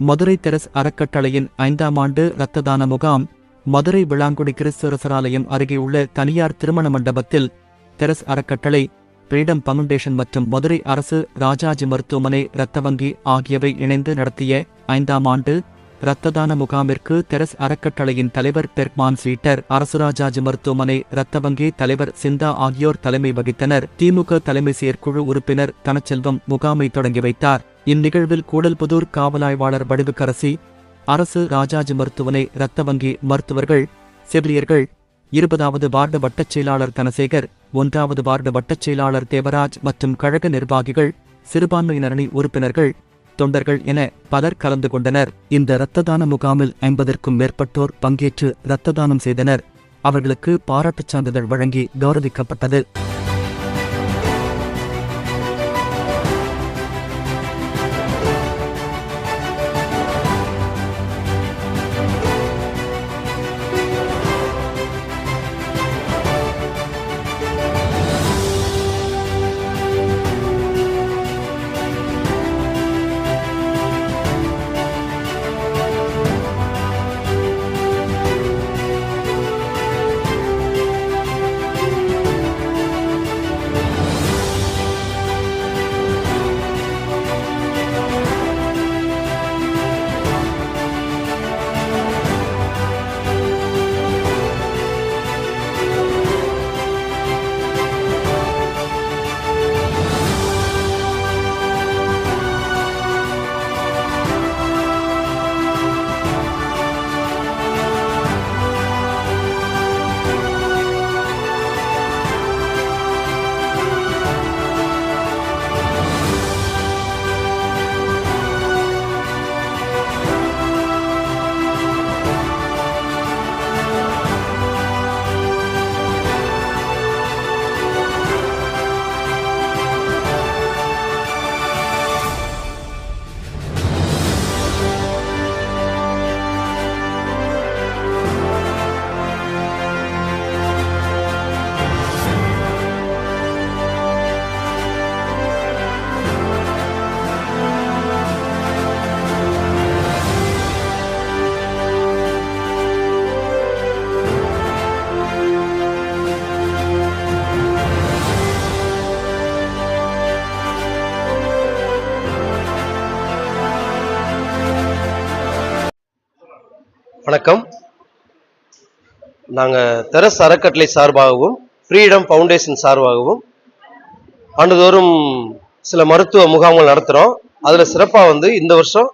Madurai Therese அறக்கட்டளையின் 5ஆம் ஆண்டு இரத்த தான முகாம் மதுரை விளாங்குடி கிறிஸ்தவராலயம் அருகே உள்ள தனியார் திருமண மண்டபத்தில் தெரஸ் அறக்கட்டளை, ஃப்ரீடம் ஃபவுண்டேஷன் மற்றும் மதுரை அரசு ராஜாஜி மருத்துவமனை இரத்த வங்கி ஆகியவை இணைந்து நடத்திய 5ஆம் ஆண்டு இரத்த தான முகாமிற்கு தெரஸ் அறக்கட்டளையின் தலைவர் பெர்க்மான் சீட்டர், அரசு ராஜாஜி மருத்துவமனை இரத்த வங்கி தலைவர் சிந்தா ஆகியோர் தலைமை வகித்தனர். திமுக தலைமை செயற்குழு உறுப்பினர் தனச்செல்வம் முகாமை தொடங்கி வைத்தார். இந்நிகழ்வில் கூடல்புதூர் காவலாய்வாளர் வடிவுக்கரசி, அரசு ராஜாஜி மருத்துவமனை இரத்த வங்கி மருத்துவர்கள், செவிலியர்கள், 20வது வார்டு வட்டச் செயலாளர் தனசேகர், 1வது வார்டு வட்டச் செயலாளர் தேவராஜ் மற்றும் கழக நிர்வாகிகள், சிறுபான்மையினர் அணி உறுப்பினர்கள், தொண்டர்கள் என பலர் கலந்து கொண்டனர். இந்த இரத்த தான முகாமில் 50க்கும் மேற்பட்டோர் பங்கேற்று இரத்த தானம் செய்தனர். அவர்களுக்கு பாராட்டுச் சான்றிதழ் வழங்கி கௌரவிக்கப்பட்டது. வணக்கம். நாங்கள் தெரஸ் அறக்கட்டளை சார்பாகவும் ஃப்ரீடம் ஃபவுண்டேஷன் சார்பாகவும் ஆண்டுதோறும் சில மருத்துவ முகாம்கள் நடத்துகிறோம். அதில் சிறப்பாக இந்த வருஷம்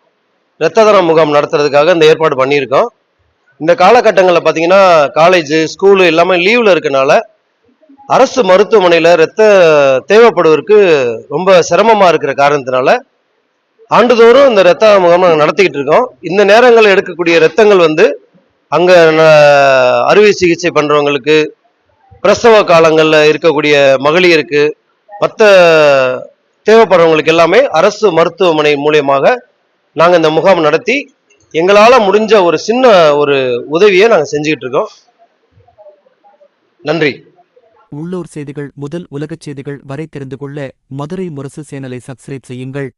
இரத்த தான முகாம் நடத்துறதுக்காக இந்த ஏற்பாடு பண்ணியிருக்கோம். இந்த காலகட்டங்களில் பார்த்தீங்கன்னா காலேஜு, ஸ்கூலு எல்லாமே லீவில் இருக்கனால அரசு மருத்துவமனையில் இரத்த தேவைப்படுவதற்கு ரொம்ப சிரமமாக இருக்கிற காரணத்தினால ஆண்டுதோறும் இந்த இரத்த முகாம் நாங்கள் நடத்திக்கிட்டு இருக்கோம். இந்த நேரங்களில் எடுக்கக்கூடிய இரத்தங்கள் அங்கே அறுவை சிகிச்சை பண்ணுறவங்களுக்கு, பிரசவ காலங்களில் இருக்கக்கூடிய மகளிருக்கு, மற்ற தேவைப்படுறவங்களுக்கு எல்லாமே அரசு மருத்துவமனை மூலியமாக நாங்கள் இந்த முகாம் நடத்தி எங்களால் முடிஞ்ச ஒரு சின்ன ஒரு உதவியை நாங்கள் செஞ்சுக்கிட்டு இருக்கோம். நன்றி. உள்ளூர் செய்திகள் முதல் உலகச் செய்திகள் வரை தெரிந்து கொள்ள மதுரை முரசு சேனலை சப்ஸ்கிரைப் செய்யுங்கள்.